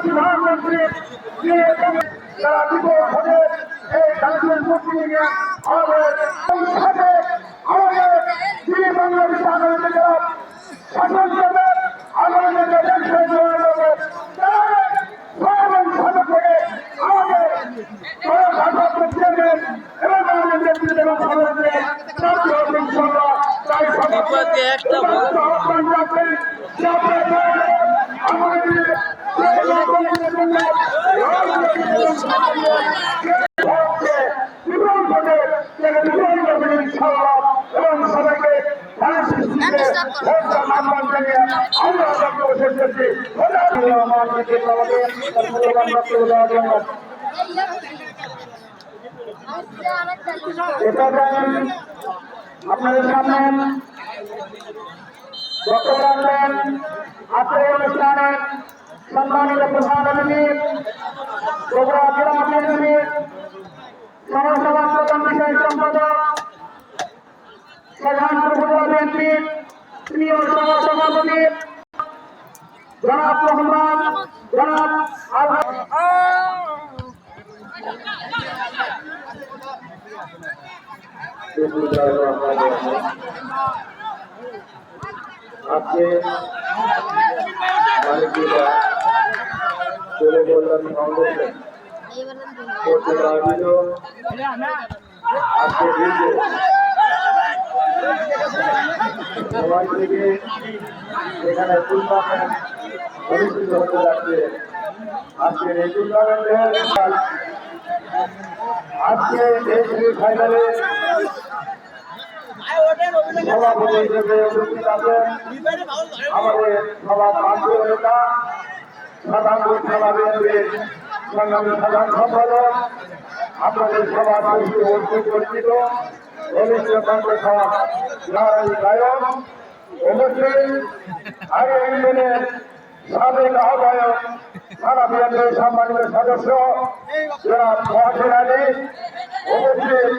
প্রধানমন্ত্রী তারা বিপদ এই জাতীয় মুক্তি নিয়ে আমাদের বাংলাদেশ আন্দোলনের শাসন করবে আন্দোলনের এবং সবাইকে আপনাদের সামনে বক্তব্য রাখবেন আজকের অনুষ্ঠানের সম্মানিত প্রধান অতিথি বগুড়া জেলা বিএনপির সহসভা প্রধান বিষয় সম্পাদক শাহজাহানপুর বগুড়া বিএনপির সিনিয়র সহসভাপতি জনাব মোহাম্মদ জনাব আজকে চলে বললাম আজকে সবাই থেকে এখানে টুর্নামেন্ট অনুষ্ঠিত হতে যাচ্ছে। আজকের এই টুর্নামেন্টের আজকে এই সেমিফাইনালে সভাপতি হিসেবে উপস্থিত আছেন আমাদের সবার মাননীয় নেতা সাধারণ সভা বিএনপির সংগ্রামী সাধারণ সম্পাদক আপনাদের সবার পরিচিত ঘনিষ্ঠ কণ্ঠস্বর নারায়ণ গায়ক অবশ্যই আগে ইউনিয়নের সাবেক আহ্বায়ক থানা বিএনপির সম্মানিত সদস্য যারা মহাসেন আলী অবশ্যই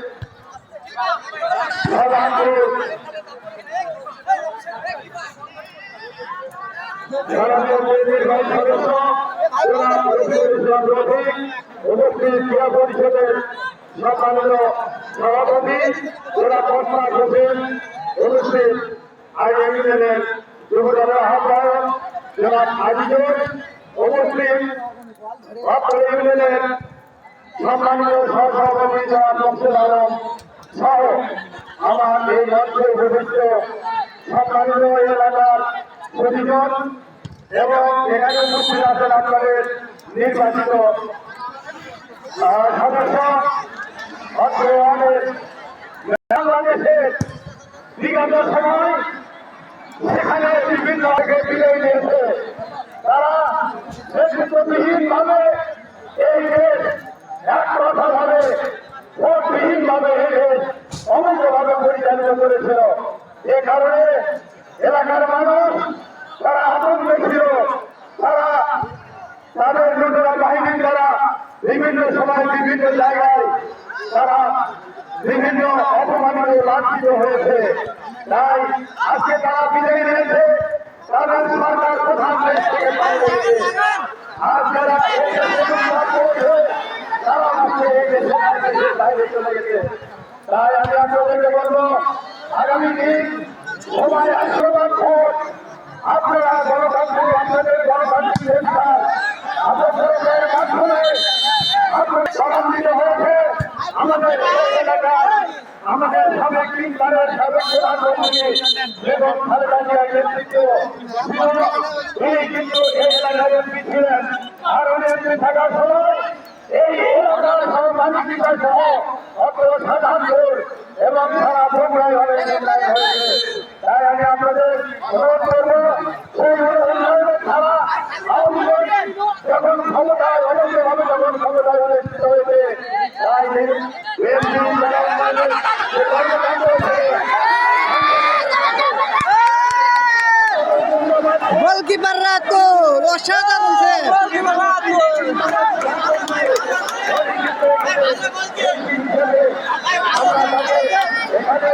ক্রীড়া পরিষদের সম্মানিত সভাপতি জেলা কর্মা হোসেন অনুষ্ঠিত ইউনিয়নের যুবদলের আহ্বায়ক জনাব আজিজুল উপস্থিত আপনার ইউনিয়নের সম্মানিত সহসভাপতি জনাব মকসুদ আলম সহ আমার এই মঞ্চে উপস্থিত সম্মানিত এলাকার প্রতিজন এবং এখানে উপস্থিত আছেন আপনাদের নির্বাচিত সদস্য বাংলাদেশের বিগত সময় সেখানে বিভিন্ন বিজয়ী নিয়েছে তারা নেতৃত্ববিহীন ভাবে এই দেশ এক কথা ভাবে ভোটবিহীন ভাবে এই দেশ অবৈধভাবে পরিচালিত করেছিল। এ কারণে এলাকার মানুষ তারা আতঙ্কে ছিল, তারা তাদের লুটেরা বাহিনীর দ্বারা বিভিন্ন সময় বিভিন্ন জায়গায় তারা বিভিন্ন অপমানিত লাঞ্ছিত হয়েছে। তাই আজকে তারা বিজয়ী নিয়েছে, তাদের সরকার প্রধান দেশ থেকে বাইরে গেছে। আর যারা তারা আজকে এই দেশের বাইরে চলে গেছে। তাই আমি আপনাদেরকে বলবো আগামী দিন সবাই আশীর্বাদ ভোট আপনারা গণতান্ত্রিক আপনাদের গণতান্ত্রিক আপনাদের মাধ্যমে আপনার সমান্বিত হয়েছে আমাদের এলাকায় আমাদের সাবেক তিনবারের সাবেক প্রধানমন্ত্রী বেগম খালেদা জিয়ার নেতৃত্ব তিনি কিন্তু এই এলাকার এমপি ছিলেন। আর উনি এমপি থাকার সময় এই এলাকার সব মানবিকতা সহ অত্র সাধারণপুর এবং সারা বগুড়ায় অনেক উন্নয়ন হয়েছে। তাই আমি আপনাদের অনুরোধ করবো সেই উন্নয়নের ধারা যখন ক্ষমতায় অবশ্যভাবে যখন ক্ষমতায় অনুষ্ঠিত হয়েছে তাই গোলকিপাররা তো অসাধারণ এখানে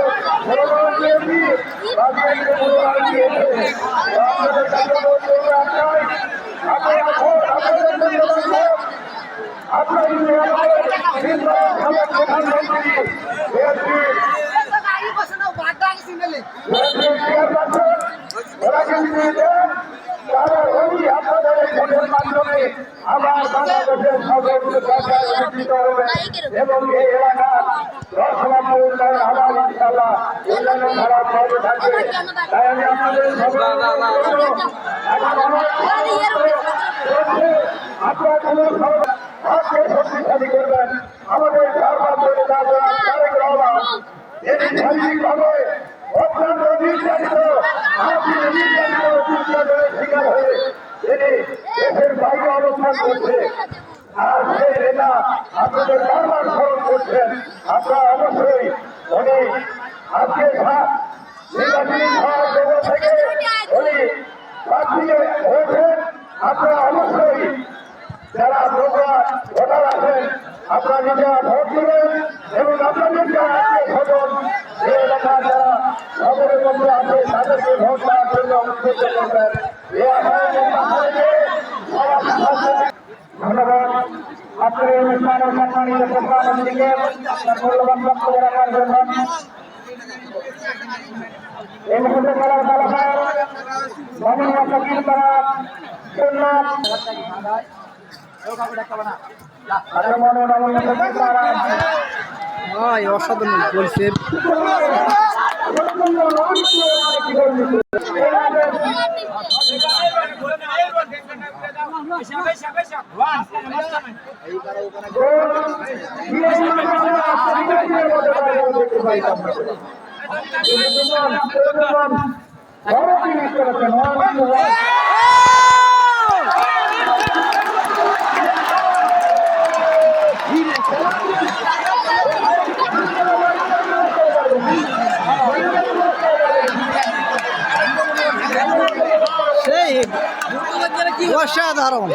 দিয়েছেন তারা ওই আপনাদের এই ভোটের মাধ্যমে আবার বাংলাদেশের সর্বোচ্চ সরকার অনুষ্ঠিত হবে এবং এই এলাকার রসমাত্র উন্নয়ন আবার ইনশাআল্লাহ উন্নয়ন ধারা চলতে থাকবে। তাই আমি আপনাদের আপনারা কোনো হাতকে শক্তিশালী করবেন। আমাদের সরকার তৈরি থাকবেন তারেক রহমান এটি শারীরিকভাবে অত্যন্ত নির্যাতিত শিকার হয়ে তিনি দেশের বাইরে অবস্থান করছে। আর সেই নেতা আপনাদের বারবার স্মরণ করছেন। আপনারা অবশ্যই উনি আজকে নির্বাচনী সভা থেকে উনি প্রার্থী হয়েছেন। আপনারা অবশ্যই যারা ভোটার আছেন আপনারা নিজেরা ভোট দেবেন এবং আপনাদের যারা আত্মীয় স্বজন এই এলাকার যারা শহরের মধ্যে আছে তাদেরকে ভোট দেওয়ার জন্য উদ্বুদ্ধ করবেন। ধন্যবাদ। আপনার এই অনুষ্ঠানের সম্মানিত প্রধানমন্ত্রীকে আপনার মূল্যবান বক্তব্য রাখার জন্য। এই মুহূর্তে খেলার ফলাফল মাননীয় ফকির তারা অসাধারণ বলছে সেই অসাধারণ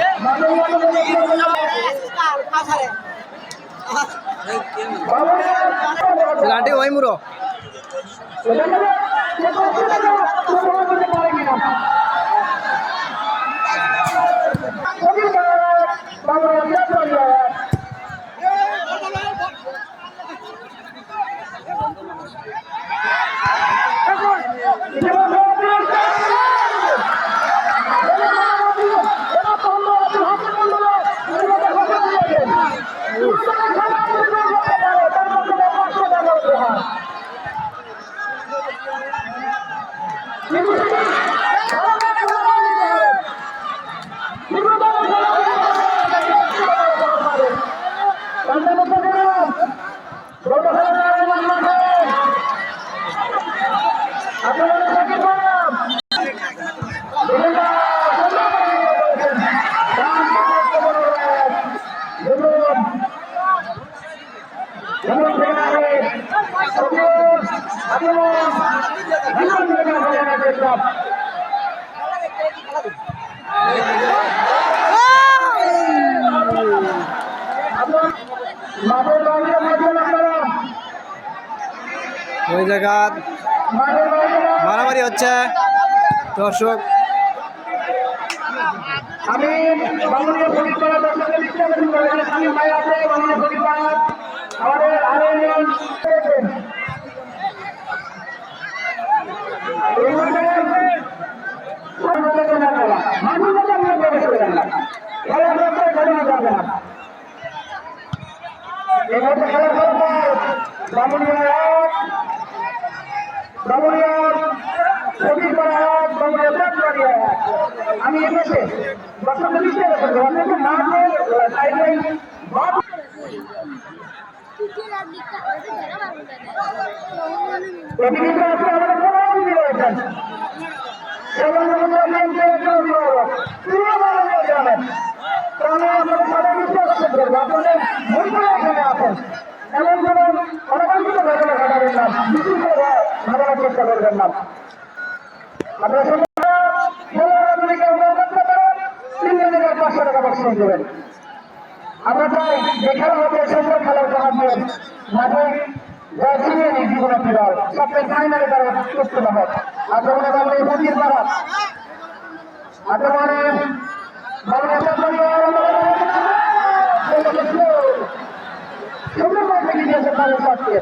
লাঠি ওই মুরো ওই জায়গা মারামারি হচ্ছে দর্শক আমি বাংলাদেশ পরিবার দর্শকের আমি ভাই আছে বাংলাদেশ পরিবার আমাদের আরো আমি এসে এমন কোন অনাকাঙ্ক্ষিত ঘটনা ঘটাবেন না, মিছিল করে ঘটানোর চেষ্টা করবেন না। আপনারা 500 টাকা বক্সিং দেবেন। আমরা চাই যে খেলা হবে সুন্দর খেলার জন্য মাঠে চিনিয়ে নিই জীবন একটি দল সবচেয়ে ফাইনালে তারা প্রস্তুত হবে। আক্রমণে বাংলাদেশ প্রতির দ্বারা আক্রমণে সুন্দর মাঠে গিয়েছে তাদের সাথে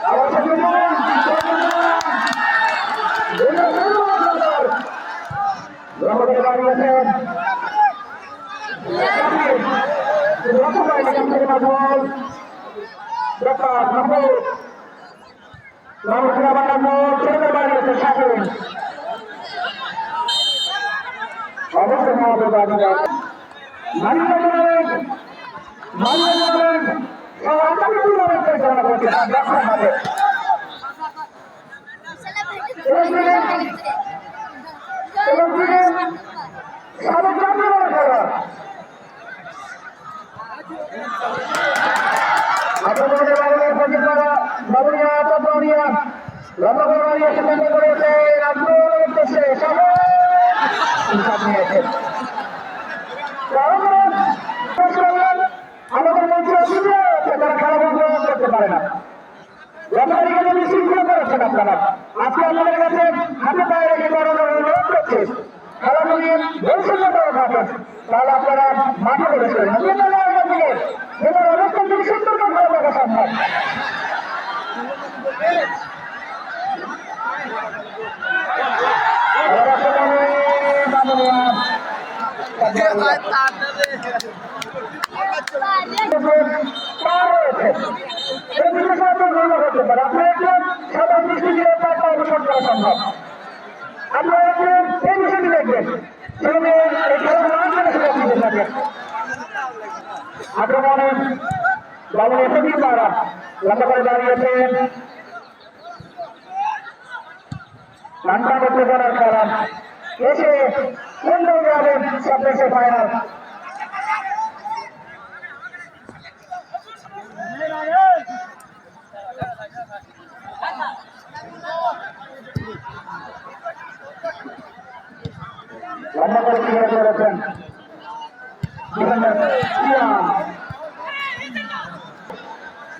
আবার দাঁড়িয়েছেন আমাদের মন্ত্রী অসুবিধা হচ্ছে, তারা খেলা বন্ধ করতে পারে না। ব্যাপারীকে বিশৃঙ্খলা করেছেন আপনারা। আজকে আপনাদের কাছে হাতে পায়ে রেখে অনুরোধ করছে, খেলাগুলো নিয়ে ভবিষ্যৎ করা থাকেন, তাহলে আপনারা মাঠে প্রবেশ করেন না। এবার অবস্থান থেকে সুন্দর করে ভালো থাকা সম্ভব। আক্রমণে বাবু এসে তারা লম্বা করে দাঁড়িয়েছেন, রান্না করতে পারার কারণ এসে সুন্দর যাবেন সবশেষে ফাইনাল। লম্বা করে ক্লিয়ার করেছেন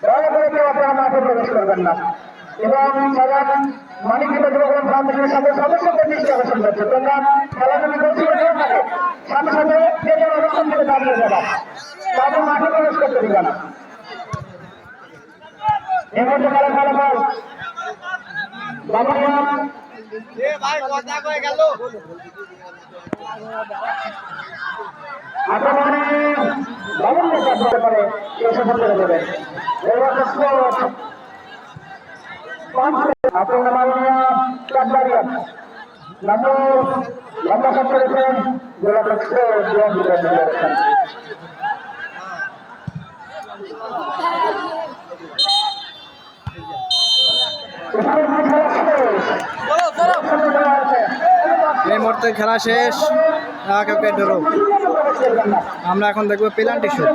দয়া করে কেউ আপনারা মাঠে প্রবেশ করবেন না এবং সাধারণ মানিকীয় যুবকরণ ফাউন্ডেশনের সাথে সদস্যদের দৃষ্টি আকর্ষণ করছে। তোমরা খেলাধুলি করছি থাকে সাথে সাথে নিজের অবস্থান থেকে দাঁড়িয়ে যাবা, তাদের মাঠে প্রবেশ করতে দিবে না। এই মধ্যে খেলা ফলাফল বাবুরিয়া আক্রমণে বাবুরিয়া চাপ দিতে পারে, এসে করতে দেবে আপনার মাননীয় চাকদারিয়া লম্বা সব করেছেন এই মুহূর্তে খেলা শেষ, আমরা এখন দেখবো পেনাল্টি শুট।